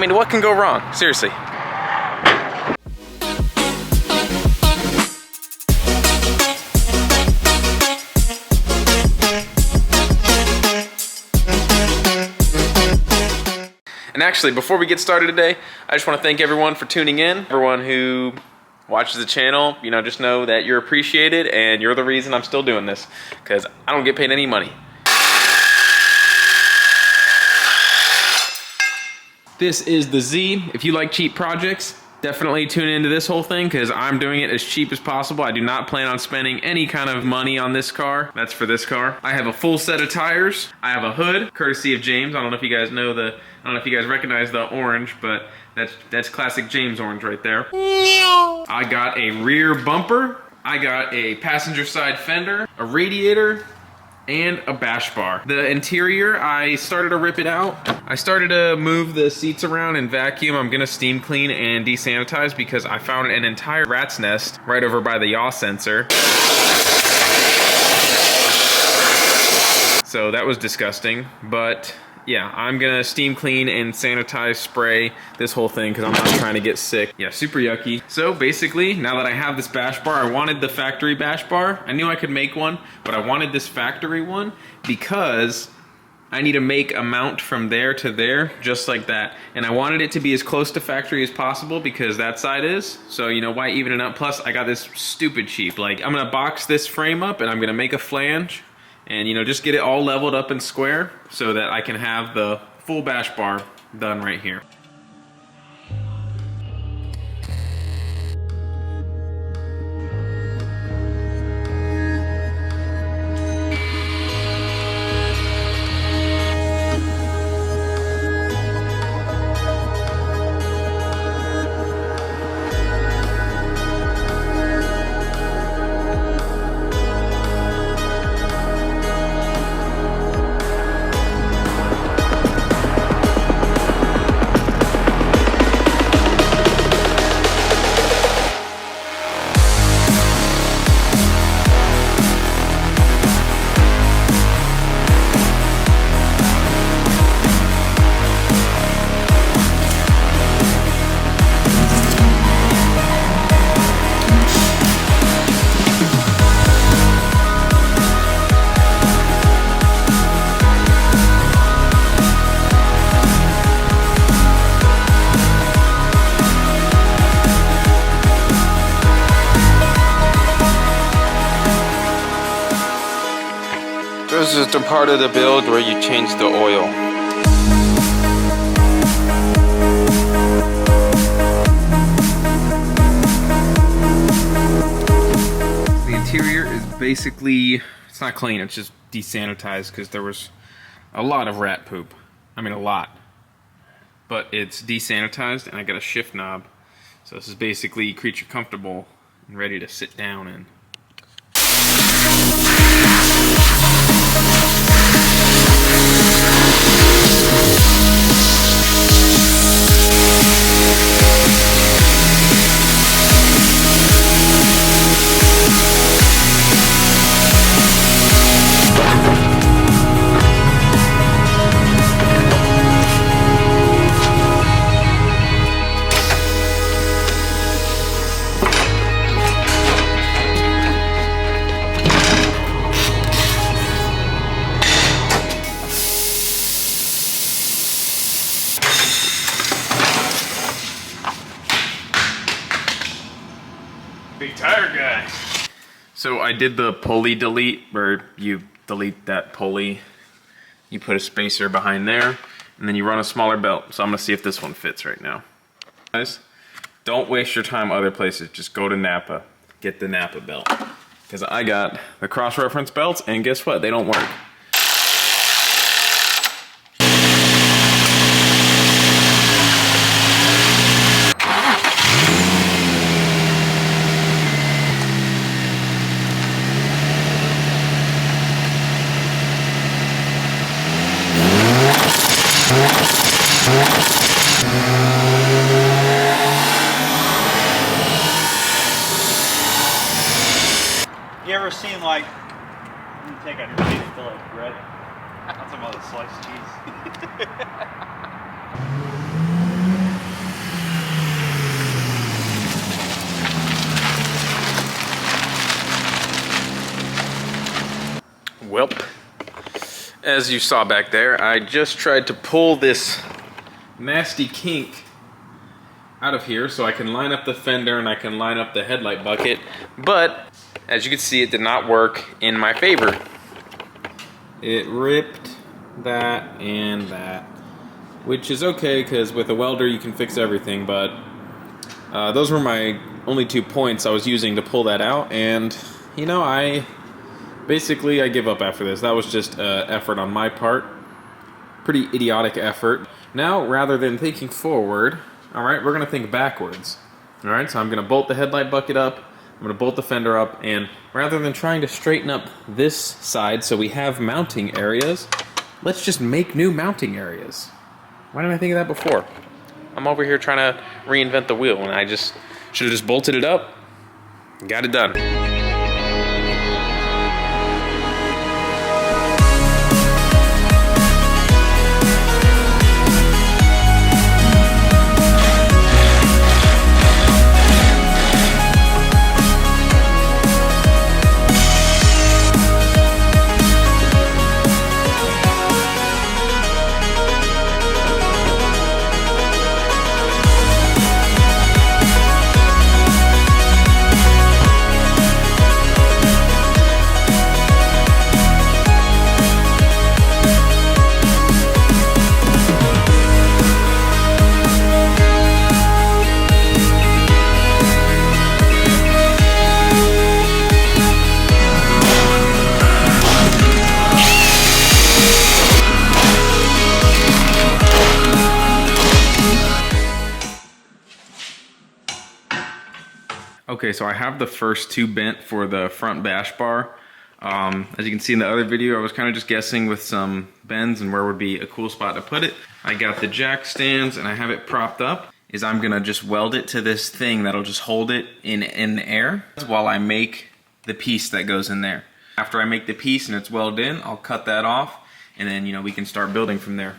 mean, what can go wrong? Seriously. And actually, before we get started today, I just want to thank everyone for tuning in. Everyone who watches the channel, you know, just know that you're appreciated and you're the reason I'm still doing this, because I don't get paid any money. This is the Z. If you like cheap projects, definitely tune into this whole thing, because I'm doing it as cheap as possible. I do not plan on spending any kind of money on this car. That's for this car. I have a full set of tires. I have a hood, courtesy of James. I don't know if you guys know I don't know if you guys recognize the orange, but that's classic James orange right there. I got a rear bumper. I got a passenger side fender, a radiator, and a bash bar. The interior, I started to rip it out. I started to move the seats around and vacuum. I'm gonna steam clean and desanitize because I found an entire rat's nest right over by the yaw sensor. So that was disgusting, but yeah, I'm gonna steam clean and sanitize, spray this whole thing because I'm not trying to get sick. Yeah, super yucky. So basically, now that I have this bash bar, I wanted the factory bash bar. I knew I could make one, but I wanted this factory one because I need to make a mount from there to there, just like that. And I wanted it to be as close to factory as possible because that side is. So, you know, why even it up? Plus, I got this stupid cheap. Like, I'm gonna box this frame up and I'm gonna make a flange and, you know, just get it all leveled up and square so that I can have the full bash bar done right here. This is the part of the build where you change the oil. The interior is basically, it's not clean, it's just desanitized because there was a lot of rat poop. I mean, a lot. But it's desanitized and I got a shift knob. So this is basically creature comfortable and ready to sit down in. Big tire guy. So I did the pulley delete, where you delete that pulley, you put a spacer behind there, and then you run a smaller belt. So I'm gonna see if this one fits right now. Guys, don't waste your time other places. Just go to Napa, get the Napa belt. Because I got the cross-reference belts, and guess what? They don't work. You ever seen, like, you take out your teeth and fill it with bread? That's some other sliced cheese. Well, as you saw back there, I just tried to pull this nasty kink out of here so I can line up the fender and I can line up the headlight bucket, but as you can see, it did not work in my favor. It ripped that and that, which is okay because with a welder you can fix everything, but those were my only 2 points I was using to pull that out, and you know, I give up after this. That was just effort on my part. Pretty idiotic effort. Now, rather than thinking forward, alright, we're gonna think backwards. Alright, so I'm gonna bolt the headlight bucket up, I'm gonna bolt the fender up, and rather than trying to straighten up this side so we have mounting areas, let's just make new mounting areas. Why didn't I think of that before? I'm over here trying to reinvent the wheel, and I just should have just bolted it up and got it done. Okay, so I have the first 2 bent for the front bash bar. As you can see in the other video, I was kind of just guessing with some bends and where would be a cool spot to put it. I got the jack stands and I have it propped up. I'm gonna just weld it to this thing that'll just hold it in the air while I make the piece that goes in there. After I make the piece and it's welded in, I'll cut that off, and then, you know, we can start building from there.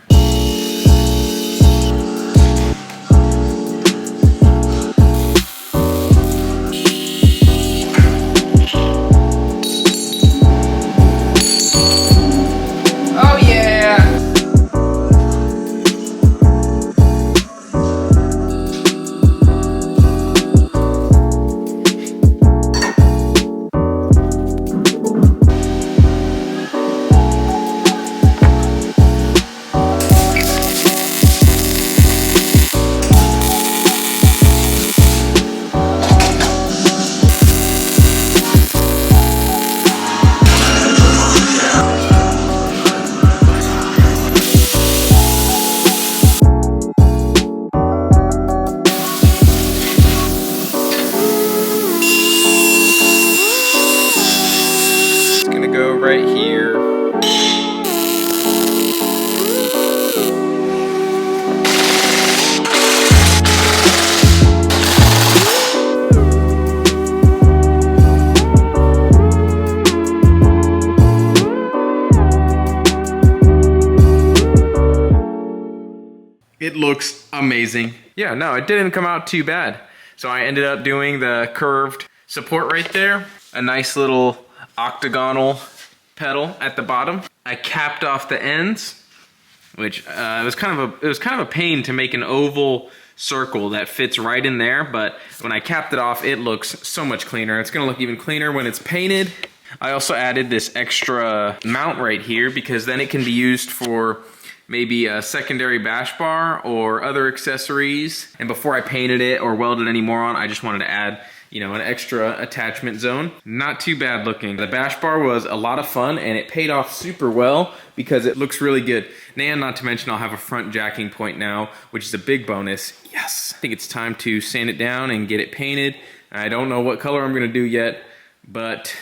Right here. It looks amazing. Yeah, no, it didn't come out too bad. So I ended up doing the curved support right there, a nice little octagonal pedal at the bottom. I capped off the ends, which it was kind of a pain to make an oval circle that fits right in there, but when I capped it off, it looks so much cleaner. It's gonna look even cleaner when it's painted. I also added this extra mount right here because then it can be used for maybe a secondary bash bar or other accessories. And before I painted it or welded any more on, I just wanted to add, you know, an extra attachment zone. Not too bad looking. The bash bar was a lot of fun and it paid off super well because it looks really good. And not to mention I'll have a front jacking point now, which is a big bonus. Yes. I think it's time to sand it down and get it painted. I don't know what color I'm gonna do yet, but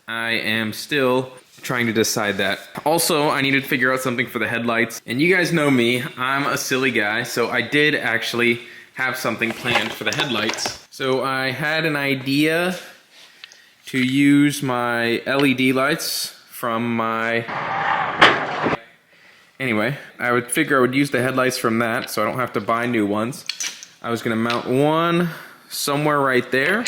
I am still trying to decide that. Also, I needed to figure out something for the headlights. And you guys know me, I'm a silly guy, so I did actually have something planned for the headlights. So I had an idea to use my LED lights from my... Anyway, I would figure I would use the headlights from that so I don't have to buy new ones. I was gonna mount one somewhere right there,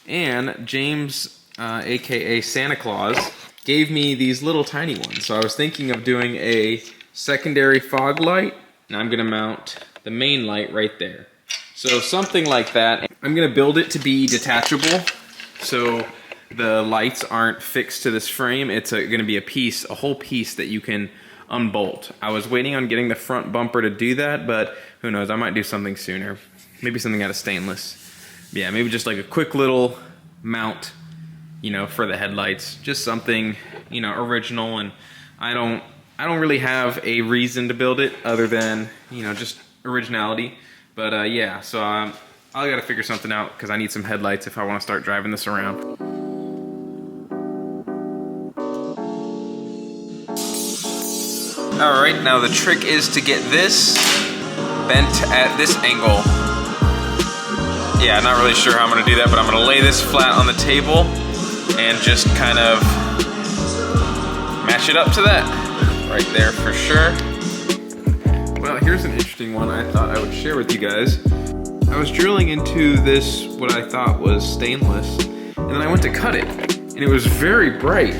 and James, AKA Santa Claus, gave me these little tiny ones. So I was thinking of doing a secondary fog light, and I'm gonna mount the main light right there. So something like that. I'm gonna build it to be detachable, so the lights aren't fixed to this frame. It's gonna be a whole piece that you can unbolt. I was waiting on getting the front bumper to do that, but who knows, I might do something sooner. Maybe something out of stainless. Yeah, maybe just like a quick little mount, you know, for the headlights. Just something, you know, original, and I don't really have a reason to build it other than, you know, just originality. But yeah, so I gotta figure something out because I need some headlights if I want to start driving this around. All right, now the trick is to get this bent at this angle. Yeah, not really sure how I'm gonna do that, but I'm gonna lay this flat on the table and just kind of match it up to that. Right there for sure. Well, here's an interesting one I thought I would share with you guys. I was drilling into this, what I thought was stainless, and then I went to cut it, and it was very bright.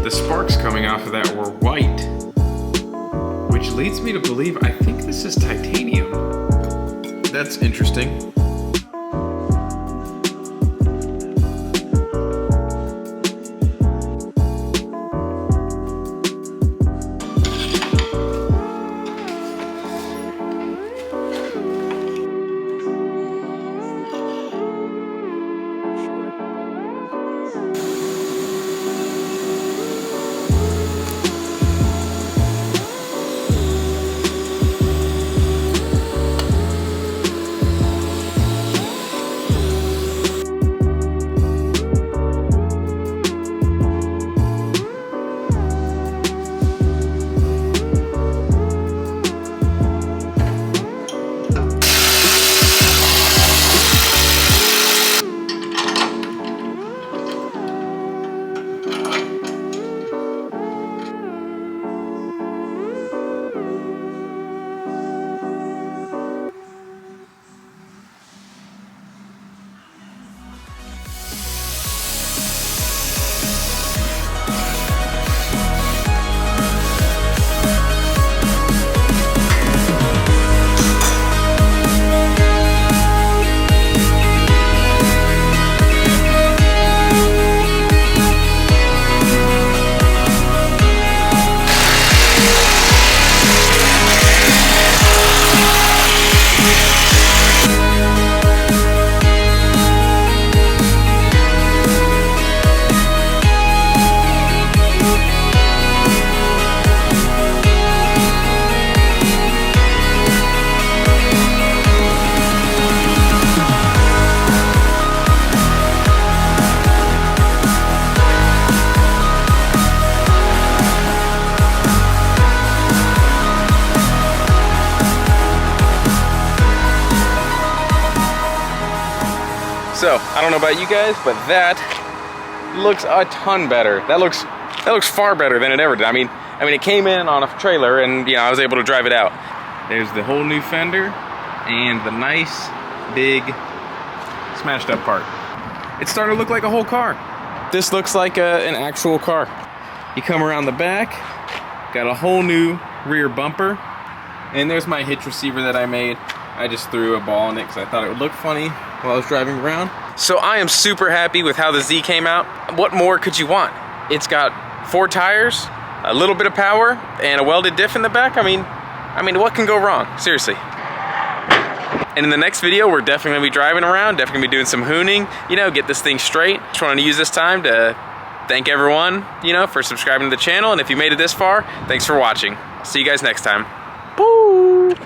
The sparks coming off of that were white, which leads me to believe I think this is titanium. That's interesting. So, I don't know about you guys, but that looks a ton better. That looks far better than it ever did. I mean, it came in on a trailer and, you know, I was able to drive it out. There's the whole new fender and the nice, big, smashed up part. It's starting to look like a whole car. This looks like an actual car. You come around the back, got a whole new rear bumper, and there's my hitch receiver that I made. I just threw a ball in it because I thought it would look funny while I was driving around. So I am super happy with how the Z came out. What more could you want? It's got 4 tires, a little bit of power, and a welded diff in the back. I mean, what can go wrong? Seriously. And in the next video, we're definitely gonna be driving around, definitely gonna be doing some hooning, you know, get this thing straight. Just wanted to use this time to thank everyone, you know, for subscribing to the channel. And if you made it this far, thanks for watching. See you guys next time. Boo!